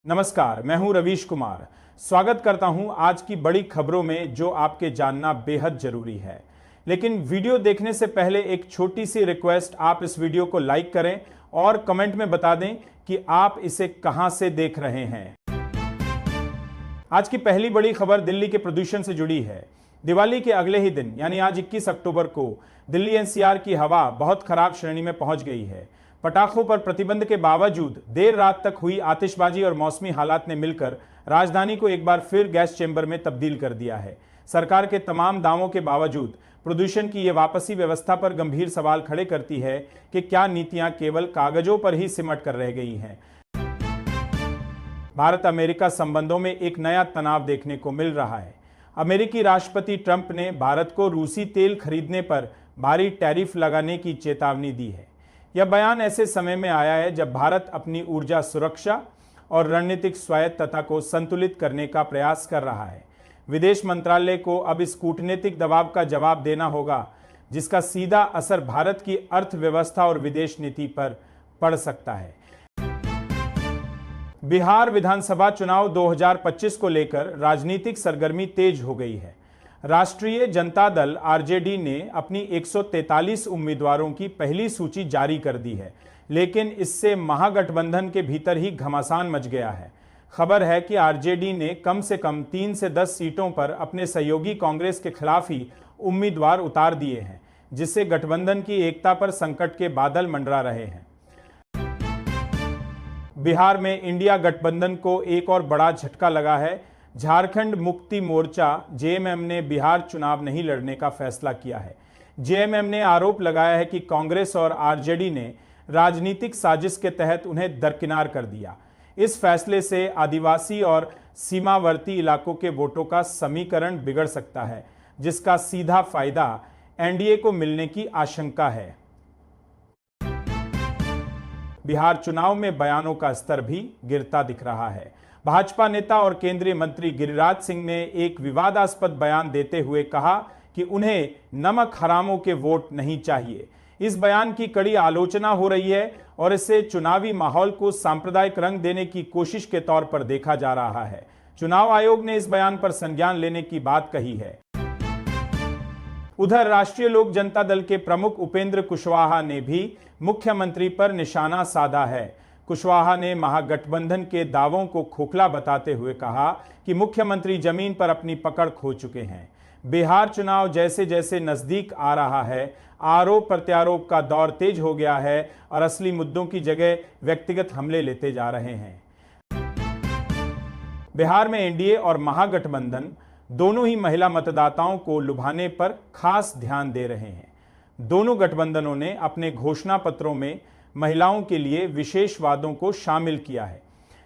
नमस्कार, मैं हूं रवीश कुमार। स्वागत करता हूं आज की बड़ी खबरों में जो आपके जानना बेहद जरूरी है। लेकिन वीडियो देखने से पहले एक छोटी सी रिक्वेस्ट, आप इस वीडियो को लाइक करें और कमेंट में बता दें कि आप इसे कहां से देख रहे हैं। आज की पहली बड़ी खबर दिल्ली के प्रदूषण से जुड़ी है। दिवाली के अगले ही दिन यानी आज 21 अक्टूबर को दिल्ली एनसीआर की हवा बहुत खराब श्रेणी में पहुंच गई है। पटाखों पर प्रतिबंध के बावजूद देर रात तक हुई आतिशबाजी और मौसमी हालात ने मिलकर राजधानी को एक बार फिर गैस चेंबर में तब्दील कर दिया है। सरकार के तमाम दावों के बावजूद प्रदूषण की यह वापसी व्यवस्था पर गंभीर सवाल खड़े करती है कि क्या नीतियां केवल कागजों पर ही सिमट कर रह गई हैं। भारत अमेरिका संबंधों में एक नया तनाव देखने को मिल रहा है। अमेरिकी राष्ट्रपति ट्रंप ने भारत को रूसी तेल खरीदने पर भारी टैरिफ लगाने की चेतावनी दी है। यह बयान ऐसे समय में आया है जब भारत अपनी ऊर्जा सुरक्षा और रणनीतिक स्वायत्तता को संतुलित करने का प्रयास कर रहा है। विदेश मंत्रालय को अब इस कूटनीतिक दबाव का जवाब देना होगा, जिसका सीधा असर भारत की अर्थव्यवस्था और विदेश नीति पर पड़ सकता है। बिहार विधानसभा चुनाव 2025 को लेकर राजनीतिक सरगर्मी तेज हो गई है। राष्ट्रीय जनता दल आरजेडी ने अपनी 143 उम्मीदवारों की पहली सूची जारी कर दी है, लेकिन इससे महागठबंधन के भीतर ही घमासान मच गया है। खबर है कि आरजेडी ने कम से कम 3 से 10 सीटों पर अपने सहयोगी कांग्रेस के खिलाफ ही उम्मीदवार उतार दिए हैं, जिससे गठबंधन की एकता पर संकट के बादल मंडरा रहे हैं। बिहार में इंडिया गठबंधन को एक और बड़ा झटका लगा है। झारखंड मुक्ति मोर्चा जेएमएम ने बिहार चुनाव नहीं लड़ने का फैसला किया है। जेएमएम ने आरोप लगाया है कि कांग्रेस और आरजेडी ने राजनीतिक साजिश के तहत उन्हें दरकिनार कर दिया। इस फैसले से आदिवासी और सीमावर्ती इलाकों के वोटों का समीकरण बिगड़ सकता है, जिसका सीधा फायदा एनडीए को मिलने की आशंका है। बिहार चुनाव में बयानों का स्तर भी गिरता दिख रहा है। भाजपा नेता और केंद्रीय मंत्री गिरिराज सिंह ने एक विवादास्पद बयान देते हुए कहा कि उन्हें नमक हरामों के वोट नहीं चाहिए। इस बयान की कड़ी आलोचना हो रही है और इसे चुनावी माहौल को सांप्रदायिक रंग देने की कोशिश के तौर पर देखा जा रहा है। चुनाव आयोग ने इस बयान पर संज्ञान लेने की बात कही है। उधर राष्ट्रीय लोक जनता दल के प्रमुख उपेंद्र कुशवाहा ने भी मुख्यमंत्री पर निशाना साधा है। कुशवाहा ने महागठबंधन के दावों को खोखला बताते हुए कहा कि मुख्यमंत्री जमीन पर अपनी पकड़ खो चुके हैं। बिहार चुनाव जैसे जैसे नजदीक आ रहा है, आरोप प्रत्यारोप का दौर तेज हो गया है और असली मुद्दों की जगह व्यक्तिगत हमले लेते जा रहे हैं। बिहार में एनडीए और महागठबंधन दोनों ही महिला मतदाताओं को लुभाने पर खास ध्यान दे रहे हैं। दोनों गठबंधनों ने अपने घोषणा पत्रों में महिलाओं के लिए विशेष वादों को शामिल किया है,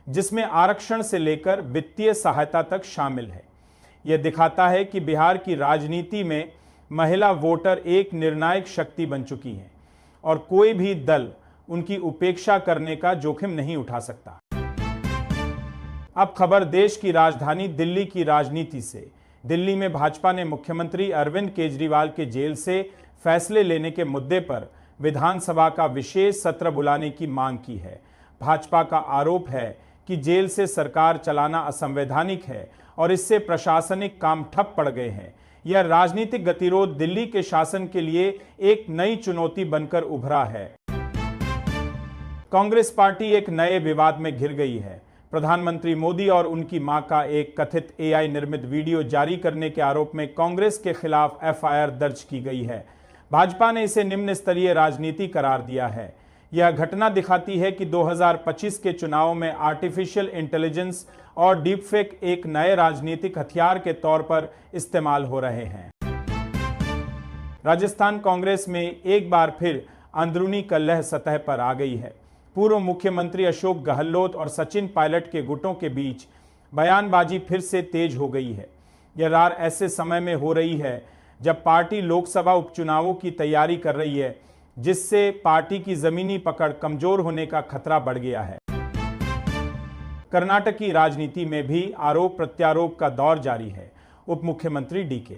जिसमें आरक्षण से लेकर वित्तीय सहायता तक शामिल है। यह दिखाता है कि बिहार की राजनीति में महिला वोटर एक निर्णायक शक्ति बन चुकी हैं और कोई भी दल उनकी उपेक्षा करने का जोखिम नहीं उठा सकता। अब खबर देश की राजधानी दिल्ली की राजनीति से। दिल्ली में भाजपा ने मुख्यमंत्री अरविंद केजरीवाल के जेल से फैसले लेने के मुद्दे पर विधानसभा का विशेष सत्र बुलाने की मांग की है। भाजपा का आरोप है कि जेल से सरकार चलाना असंवैधानिक है और इससे प्रशासनिक काम ठप पड़ गए हैं। यह राजनीतिक गतिरोध दिल्ली के शासन के लिए एक नई चुनौती बनकर उभरा है। कांग्रेस पार्टी एक नए विवाद में घिर गई है। प्रधानमंत्री मोदी और उनकी मां का एक कथित एआई निर्मित वीडियो जारी करने के आरोप में कांग्रेस के खिलाफ एफआईआर दर्ज की गई है। भाजपा ने इसे निम्न स्तरीय राजनीति करार दिया है। यह घटना दिखाती है कि 2025 के चुनाव में आर्टिफिशियल इंटेलिजेंस और डीपफेक एक नए राजनीतिक हथियार के तौर पर इस्तेमाल हो रहे हैं। राजस्थान कांग्रेस में एक बार फिर अंदरूनी कलह सतह पर आ गई है। पूर्व मुख्यमंत्री अशोक गहलोत और सचिन पायलट के गुटों के बीच बयानबाजी फिर से तेज हो गई है। यह रार ऐसे समय में हो रही है जब पार्टी लोकसभा उपचुनावों की तैयारी कर रही है, जिससे पार्टी की जमीनी पकड़ कमजोर होने का खतरा बढ़ गया है। कर्नाटक की राजनीति में भी आरोप प्रत्यारोप का दौर जारी है। उप मुख्यमंत्री डीके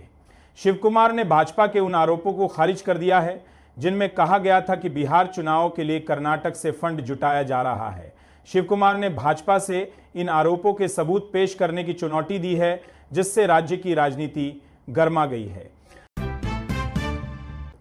शिवकुमार ने भाजपा के उन आरोपों को खारिज कर दिया है जिनमें कहा गया था कि बिहार चुनाव के लिए कर्नाटक से फंड जुटाया जा रहा है। शिव कुमार ने भाजपा से इन आरोपों के सबूत पेश करने की चुनौती दी है, जिससे राज्य की राजनीति गर्मा गई है।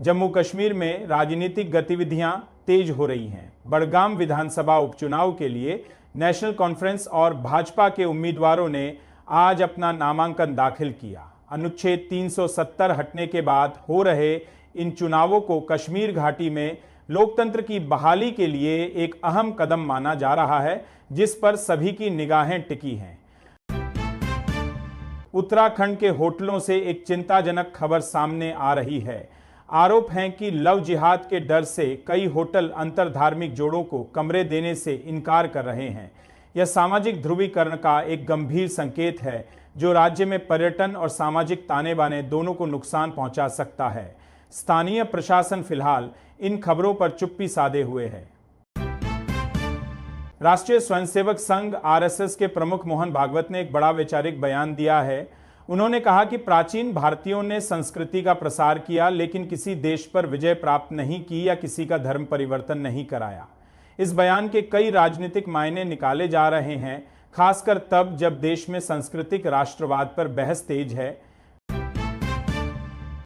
जम्मू कश्मीर में राजनीतिक गतिविधियां तेज हो रही हैं। बड़गाम विधानसभा उपचुनाव के लिए नेशनल कॉन्फ्रेंस और भाजपा के उम्मीदवारों ने आज अपना नामांकन दाखिल किया। अनुच्छेद 370 हटने के बाद हो रहे इन चुनावों को कश्मीर घाटी में लोकतंत्र की बहाली के लिए एक अहम कदम माना जा रहा है, जिस पर सभी की निगाहें टिकी हैं। उत्तराखंड के होटलों से एक चिंताजनक खबर सामने आ रही है। आरोप है कि लव जिहाद के डर से कई होटल अंतरधार्मिक जोड़ों को कमरे देने से इनकार कर रहे हैं। यह सामाजिक ध्रुवीकरण का एक गंभीर संकेत है, जो राज्य में पर्यटन और सामाजिक ताने बाने दोनों को नुकसान पहुंचा सकता है। स्थानीय प्रशासन फिलहाल इन खबरों पर चुप्पी साधे हुए है। राष्ट्रीय स्वयंसेवक संघ आरएसएस के प्रमुख मोहन भागवत ने एक बड़ा वैचारिक बयान दिया है। उन्होंने कहा कि प्राचीन भारतीयों ने संस्कृति का प्रसार किया, लेकिन किसी देश पर विजय प्राप्त नहीं की या किसी का धर्म परिवर्तन नहीं कराया। इस बयान के कई राजनीतिक मायने निकाले जा रहे हैं, खासकर तब जब देश में सांस्कृतिक राष्ट्रवाद पर बहस तेज है।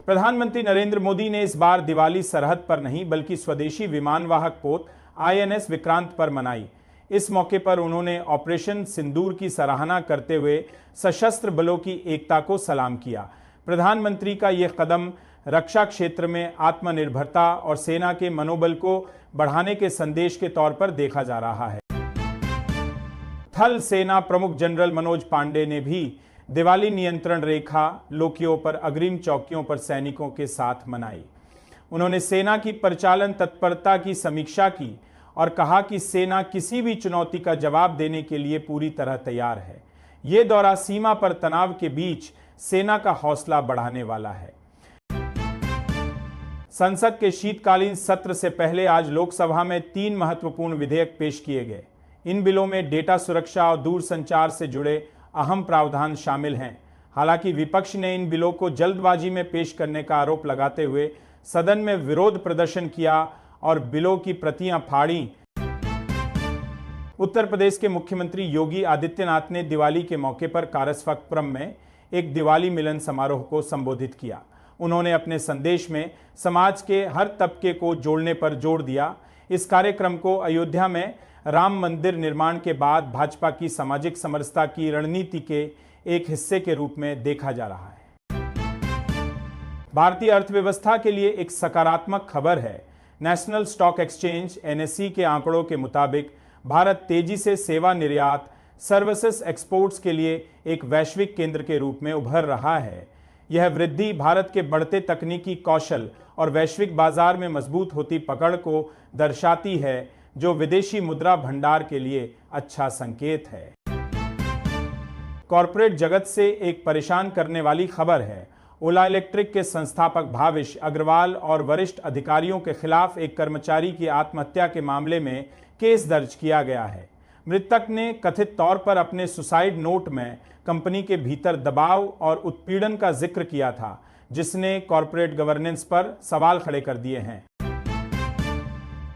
प्रधानमंत्री नरेंद्र मोदी ने इस बार दिवाली सरहद पर नहीं बल्कि स्वदेशी विमानवाहक पोत INS विक्रांत पर मनाई। इस मौके पर उन्होंने ऑपरेशन सिंदूर की सराहना करते हुए सशस्त्र बलों की एकता को सलाम किया। प्रधानमंत्री का यह कदम रक्षा क्षेत्र में आत्मनिर्भरता और सेना के मनोबल को बढ़ाने के संदेश के तौर पर देखा जा रहा है। थल सेना प्रमुख जनरल मनोज पांडे ने भी दिवाली नियंत्रण रेखा लोकियों पर अग्रिम चौकियों पर सैनिकों के साथ मनाई। उन्होंने सेना की परिचालन तत्परता की समीक्षा की और कहा कि सेना किसी भी चुनौती का जवाब देने के लिए पूरी तरह तैयार है। ये दौरा सीमा पर तनाव के बीच सेना का हौसला बढ़ाने वाला है। संसद के शीतकालीन सत्र से पहले आज लोकसभा में 3 महत्वपूर्ण विधेयक पेश किए गए। इन बिलों में डेटा सुरक्षा और दूरसंचार से जुड़े अहम प्रावधान शामिल हैं। हालांकि विपक्ष ने इन बिलों को जल्दबाजी में पेश करने का आरोप लगाते हुए सदन में विरोध प्रदर्शन किया और बिलों की प्रतियां फाड़ी। उत्तर प्रदेश के मुख्यमंत्री योगी आदित्यनाथ ने दिवाली के मौके पर कारसफक्रम में एक दिवाली मिलन समारोह को संबोधित किया। उन्होंने अपने संदेश में समाज के हर तबके को जोड़ने पर जोर दिया। इस कार्यक्रम को अयोध्या में राम मंदिर निर्माण के बाद भाजपा की सामाजिक समरसता की रणनीति के एक हिस्से के रूप में देखा जा रहा है। भारतीय अर्थव्यवस्था के लिए एक सकारात्मक खबर है। नेशनल स्टॉक एक्सचेंज NSE के आंकड़ों के मुताबिक भारत तेजी से सेवा निर्यात सर्विसेज एक्सपोर्ट्स के लिए एक वैश्विक केंद्र के रूप में उभर रहा है। यह वृद्धि भारत के बढ़ते तकनीकी कौशल और वैश्विक बाजार में मजबूत होती पकड़ को दर्शाती है, जो विदेशी मुद्रा भंडार के लिए अच्छा संकेत है। कॉरपोरेट जगत से एक परेशान करने वाली खबर है। ओला इलेक्ट्रिक के संस्थापक भाविश अग्रवाल और वरिष्ठ अधिकारियों के खिलाफ एक कर्मचारी की आत्महत्या के मामले में केस दर्ज किया गया है। मृतक ने कथित तौर पर अपने सुसाइड नोट में कंपनी के भीतर दबाव और उत्पीड़न का जिक्र किया था, जिसने कॉरपोरेट गवर्नेंस पर सवाल खड़े कर दिए हैं।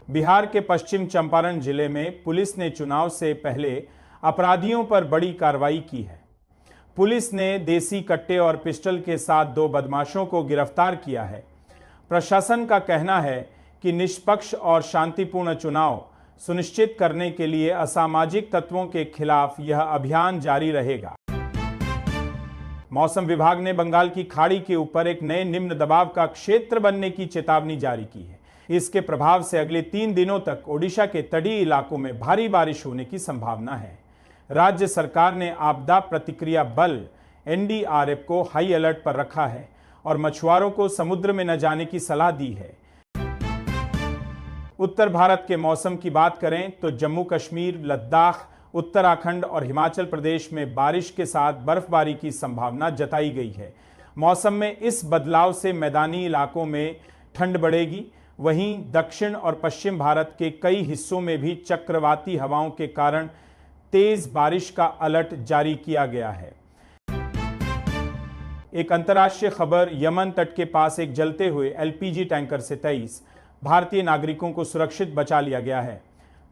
बिहार के पश्चिम चंपारण जिले में पुलिस ने चुनाव से पहले अपराधियों पर बड़ी कार्रवाई की है। पुलिस ने देसी कट्टे और पिस्टल के साथ 2 बदमाशों को गिरफ्तार किया है। प्रशासन का कहना है कि निष्पक्ष और शांतिपूर्ण चुनाव सुनिश्चित करने के लिए असामाजिक तत्वों के खिलाफ यह अभियान जारी रहेगा। मौसम विभाग ने बंगाल की खाड़ी के ऊपर एक नए निम्न दबाव का क्षेत्र बनने की चेतावनी जारी की है। इसके प्रभाव से अगले 3 दिनों तक ओडिशा के तटीय इलाकों में भारी बारिश होने की संभावना है। राज्य सरकार ने आपदा प्रतिक्रिया बल NDRF को हाई अलर्ट पर रखा है और मछुआरों को समुद्र में न जाने की सलाह दी है। उत्तर भारत के मौसम की बात करें तो जम्मू कश्मीर, लद्दाख, उत्तराखंड और हिमाचल प्रदेश में बारिश के साथ बर्फबारी की संभावना जताई गई है। मौसम में इस बदलाव से मैदानी इलाकों में ठंड बढ़ेगी। वहीं दक्षिण और पश्चिम भारत के कई हिस्सों में भी चक्रवाती हवाओं के कारण तेज बारिश का अलर्ट जारी किया गया है। एक अंतर्राष्ट्रीय खबर, यमन तट के पास एक जलते हुए LPG टैंकर से 23 भारतीय नागरिकों को सुरक्षित बचा लिया गया है।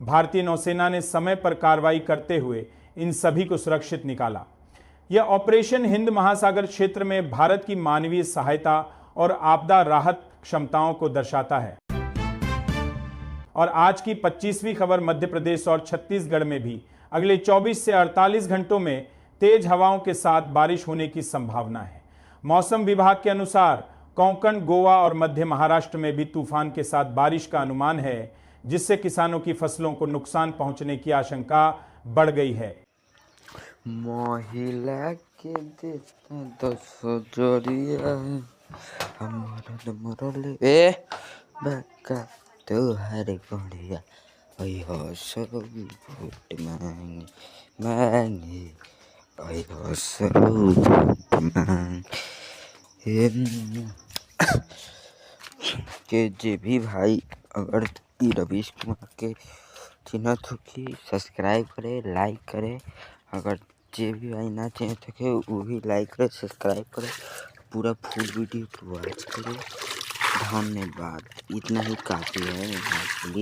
भारतीय नौसेना ने समय पर कार्रवाई करते हुए इन सभी को सुरक्षित निकाला। यह ऑपरेशन हिंद महासागर क्षेत्र में भारत की मानवीय सहायता और आपदा राहत क्षमताओं को दर्शाता है। और आज की 25वीं खबर मध्य प्रदेश और छत्तीसगढ़ में भी अगले 24 से 48 घंटों में तेज हवाओं के साथ बारिश होने की संभावना है। मौसम विभाग के अनुसार कोंकण, गोवा और मध्य महाराष्ट्र में भी तूफान के साथ बारिश का अनुमान है, जिससे किसानों की फसलों को नुकसान पहुंचने की आशंका बढ़ गई है। महिला के देता 10 जोड़िया हमारा मरल ए बका तोहर गोड़िया ओय हो सब भूत मांगे ओय हो सब भूत मांगे के जे भी भाई अगर ई रवीश कुमार के चिन्हत हो कि सब्सक्राइब करे, लाइक करे। अगर जे भी भाई ना चिन्हत हो वो भी लाइक करे, सब्सक्राइब करे, पूरा फुल वीडियो को वॉच करे। धन्यवाद, इतना ही काफ़ी है।